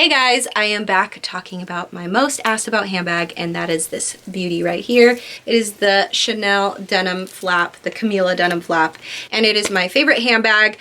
Hey guys, I am back talking about my most asked about handbag, and that is this beauty right here. It is the Chanel denim flap, the Camila denim flap, and it is my favorite handbag.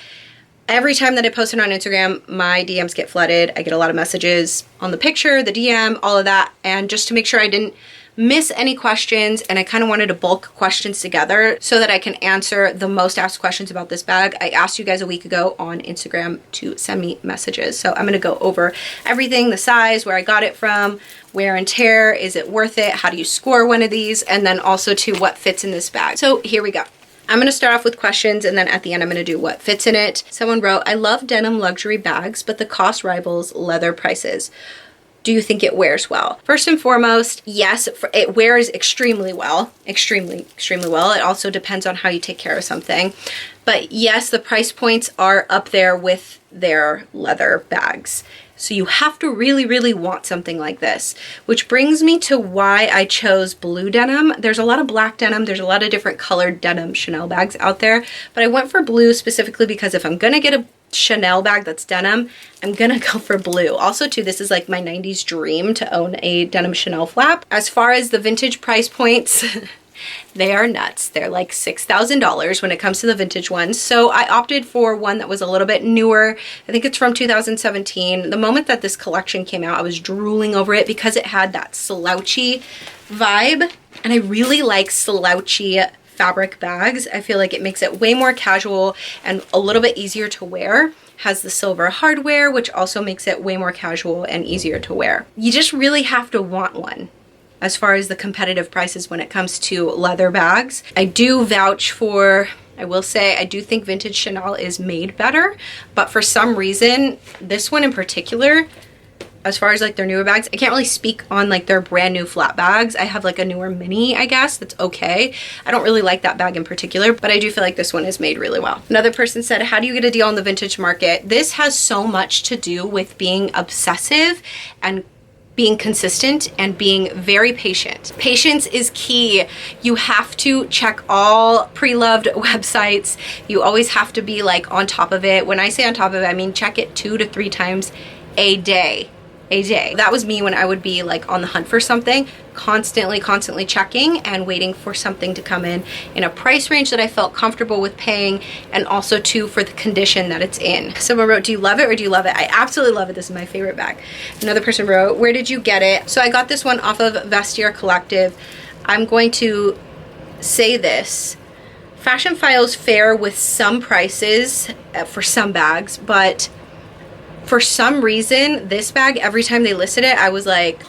Every time that I post it on Instagram, my DMs get flooded. I get a lot of messages on the picture, the DM, all of that, and just to make sure I didn't miss any questions, and I kind of wanted to bulk questions together so that I can answer the most asked questions about this bag. I asked you guys a week ago on Instagram to send me messages. So I'm going to go over everything, the size, where I got it from, wear and tear, is it worth it, how do you score one of these, and then also to what fits in this bag. So here we go. I'm going to start off with questions, and then at the end I'm going to do what fits in it. Someone wrote, I love denim luxury bags, but the cost rivals leather prices. Do you think it wears well? First and foremost, yes, it wears extremely well, extremely well. It also depends on how you take care of something. But yes, the price points are up there with their leather bags. So you have to really want something like this, which brings me to why I chose blue denim. There's a lot of black denim. There's a lot of different colored denim Chanel bags out there, but I went for blue specifically because if I'm gonna get a Chanel bag that's denim, I'm gonna go for blue. Also too, this is like my 90s dream to own a denim Chanel flap. As far as the vintage price points, they are nuts. They're like $6,000 when it comes to the vintage ones. So I opted for one that was a little bit newer. I think it's from 2017. The moment that this collection came out, I was drooling over it because it had that slouchy vibe. And I really like slouchy fabric bags. I feel like it makes it way more casual and a little bit easier to wear. Has the silver hardware, which also makes it way more casual and easier to wear. You just really have to want one as far as the competitive prices when it comes to leather bags. I do vouch for, I will say, I do think vintage Chanel is made better, but for some reason, this one in particular, as far as like their newer bags, I can't really speak on like their brand new flat bags. I have like a newer mini, I guess, that's okay. I don't really like that bag in particular, but I do feel like this one is made really well. Another person said, how do you get a deal on the vintage market? This has so much to do with being obsessive and being consistent and being very patient. Patience is key. You have to check all pre-loved websites. You always have to be like on top of it. When I say on top of it, I mean check it 2 to 3 times a day. That was me when I would be like on the hunt for something, constantly checking and waiting for something to come in a price range that I felt comfortable with paying, and also too for the condition that it's in. Someone wrote, do you love it or do you love it? I absolutely love it. This is my favorite bag. Another person wrote, where did you get it? So I got this one off of Vestiaire Collective. I'm going to say this. Fashionphile is fair with some prices for some bags, but for some reason, this bag, every time they listed it, I was like,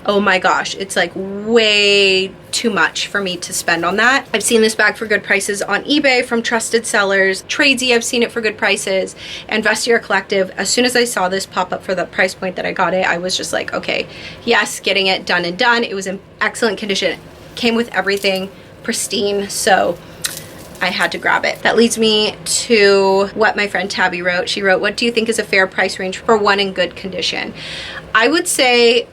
oh my gosh, it's like way too much for me to spend on that. I've seen this bag for good prices on eBay from trusted sellers. Tradesy, I've seen it for good prices. And Vestiaire Collective, as soon as I saw this pop up for the price point that I got it, I was just like, okay, yes, getting it done and done. It was in excellent condition. Came with everything, pristine, so I had to grab it. That leads me to what my friend Tabby wrote. She wrote, what do you think is a fair price range for one in good condition? I would say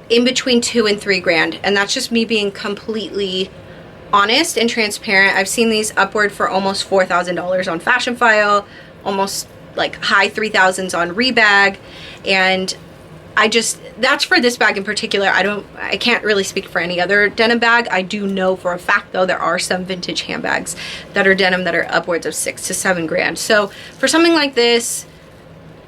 in between 2 and 3 grand. And that's just me being completely honest and transparent. I've seen these upward for almost $4,000 on Fashionphile, almost like high 3,000s on Rebag. And that's for this bag in particular. I can't really speak for any other denim bag. I do know for a fact though, there are some vintage handbags that are denim that are upwards of 6 to 7 grand. So for something like this,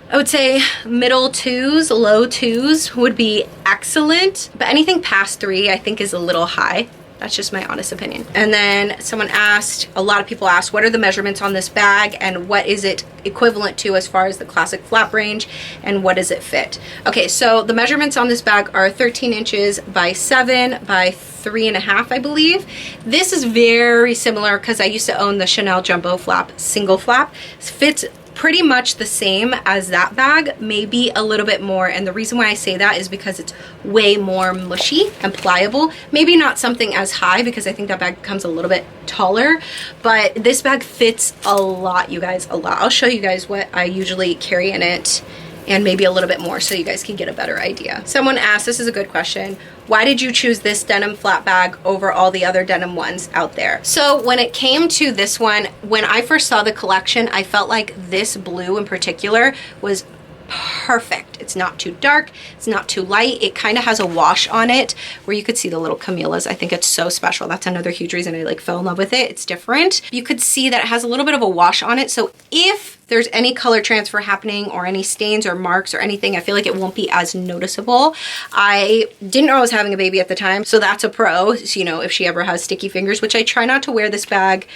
I would say middle 2s, low 2s would be excellent, but anything past 3 I think is a little high. That's just my honest opinion. And then someone asked, a lot of people asked, what are the measurements on this bag and what is it equivalent to as far as the classic flap range and what does it fit? Okay, so the measurements on this bag are 13 inches by 7 by 3.5, I believe. This is very similar because I used to own the Chanel Jumbo Flap, single flap. It fits pretty much the same as that bag, maybe a little bit more. And the reason why I say that is because it's way more mushy and pliable. Maybe not something as high because I think that bag comes a little bit taller, but this bag fits a lot, you guys, a lot. I'll show you guys what I usually carry in it and maybe a little bit more so you guys can get a better idea. Someone asked, this is a good question, why did you choose this denim flat bag over all the other denim ones out there? So when it came to this one, when I first saw the collection, I felt like this blue in particular was perfect. It's not too dark, it's not too light. It kind of has a wash on it where you could see the little camellias. I think it's so special. That's another huge reason I like fell in love with it. It's different. You could see that it has a little bit of a wash on it. So if there's any color transfer happening or any stains or marks or anything, I feel like it won't be as noticeable. I didn't know I was having a baby at the time, so that's a pro. So, you know, if she ever has sticky fingers, which I try not to wear this bag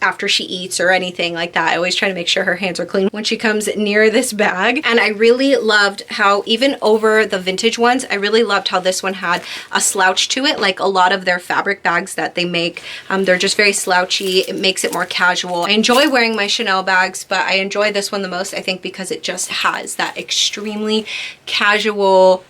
after she eats or anything like that. I always try to make sure her hands are clean when she comes near this bag. And I really loved how even over the vintage ones, I really loved how this one had a slouch to it. Like a lot of their fabric bags that they make, they're just very slouchy. It makes it more casual. I enjoy wearing my Chanel bags, but I enjoy this one the most, I think, because it just has that extremely casual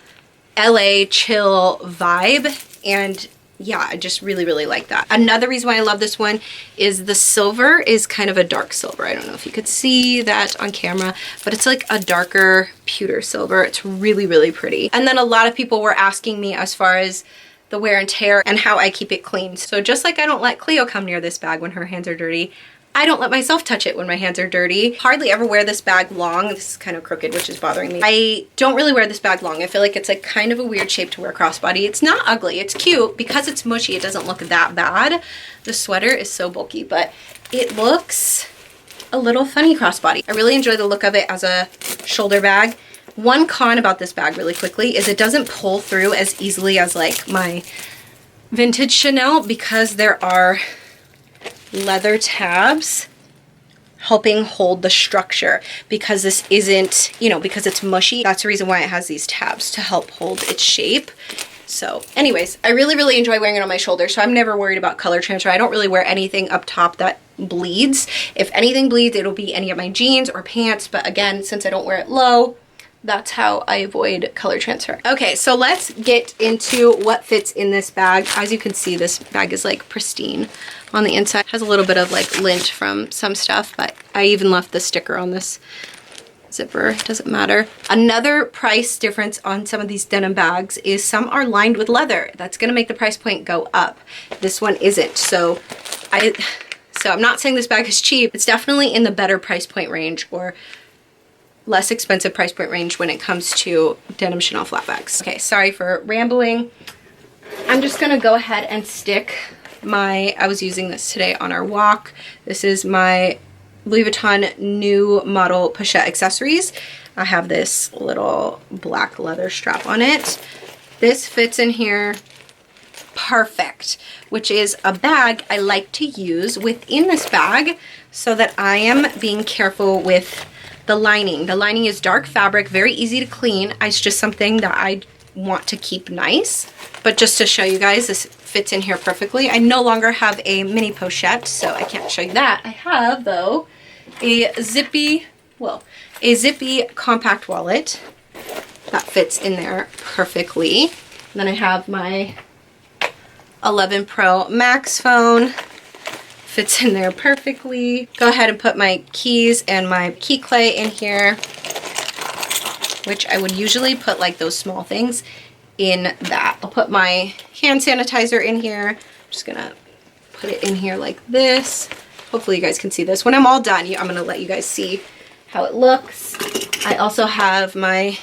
LA chill vibe. And yeah, I just really, really like that. Another reason why I love this one is the silver is kind of a dark silver. I don't know if you could see that on camera, but it's like a darker pewter silver. It's really, really pretty. And then a lot of people were asking me as far as the wear and tear and how I keep it clean. So just like I don't let Cleo come near this bag when her hands are dirty, I don't let myself touch it when my hands are dirty. Hardly ever wear this bag long. This is kind of crooked, which is bothering me. I don't really wear this bag long. I feel like it's like kind of a weird shape to wear crossbody. It's not ugly, it's cute. Because it's mushy, it doesn't look that bad. The sweater is so bulky, but it looks a little funny crossbody. I really enjoy the look of it as a shoulder bag. One con about this bag really quickly is it doesn't pull through as easily as like my vintage Chanel because there are leather tabs helping hold the structure because this isn't, you know, because it's mushy. That's the reason why it has these tabs to help hold its shape. So anyways, I really, really enjoy wearing it on my shoulder. So I'm never worried about color transfer. I don't really wear anything up top that bleeds. If anything bleeds, it'll be any of my jeans or pants. But again, since I don't wear it low, that's how I avoid color transfer. Okay, so let's get into what fits in this bag. As you can see, this bag is like pristine on the inside. It has a little bit of like lint from some stuff, but I even left the sticker on this zipper. Doesn't matter. Another price difference on some of these denim bags is some are lined with leather. That's gonna make the price point go up. This one isn't. So I'm not saying this bag is cheap. It's definitely in the better price point range or less expensive price point range when it comes to denim Chanel flat bags. Okay, sorry for rambling. I'm just gonna go ahead and stick I was using this today on our walk. This is my Louis Vuitton new model pochette accessories. I have this little black leather strap on it. This fits in here perfect, which is a bag I like to use within this bag so that I am being careful with the lining. The lining is dark fabric, very easy to clean. It's just something that I want to keep nice. But just to show you guys, this fits in here perfectly. I no longer have a mini pochette, so I can't show you that. I have, though, a zippy compact wallet that fits in there perfectly. And then I have my 11 Pro Max phone. Fits in there perfectly. Go ahead and put my keys and my key clay in here, which I would usually put like those small things in that. I'll put my hand sanitizer in here. I'm just gonna put it in here like this. Hopefully you guys can see this. When I'm all done, I'm gonna let you guys see how it looks. I also have my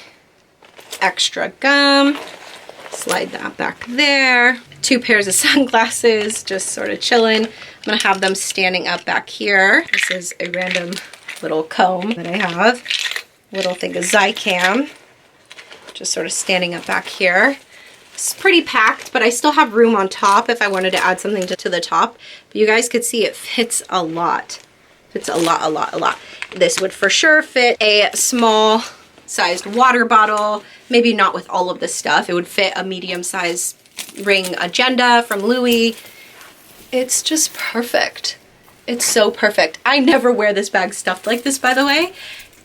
extra gum. Slide that back there. 2 pairs of sunglasses, just sort of chilling. I'm gonna have them standing up back here. This is a random little comb that I have. Little thing of Zicam, just sort of standing up back here. It's pretty packed, but I still have room on top if I wanted to add something to the top. But you guys could see it fits a lot. Fits a lot, a lot, a lot. This would for sure fit a small sized water bottle, maybe not with all of this stuff. It would fit a medium sized ring agenda from Louis. It's just perfect. It's so perfect. I never wear this bag stuffed like this, by the way.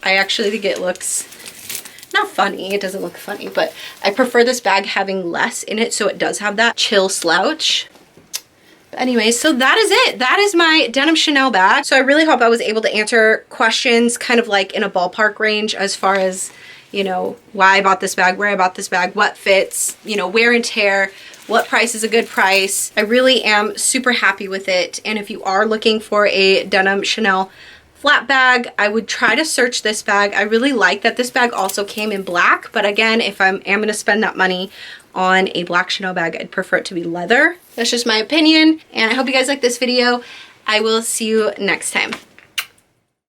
I actually think it looks not funny. It doesn't look funny, but I prefer this bag having less in it so it does have that chill slouch. But anyway, so that is it. That is my denim Chanel bag. So I really hope I was able to answer questions kind of like in a ballpark range as far as, you know, why I bought this bag, where I bought this bag, what fits, you know, wear and tear, what price is a good price. I really am super happy with it. And if you are looking for a denim Chanel flap bag, I would try to search this bag. I really like that this bag also came in black, but again, if I am going to spend that money on a black Chanel bag, I'd prefer it to be leather. That's just my opinion, and I hope you guys like this video. I will see you next time.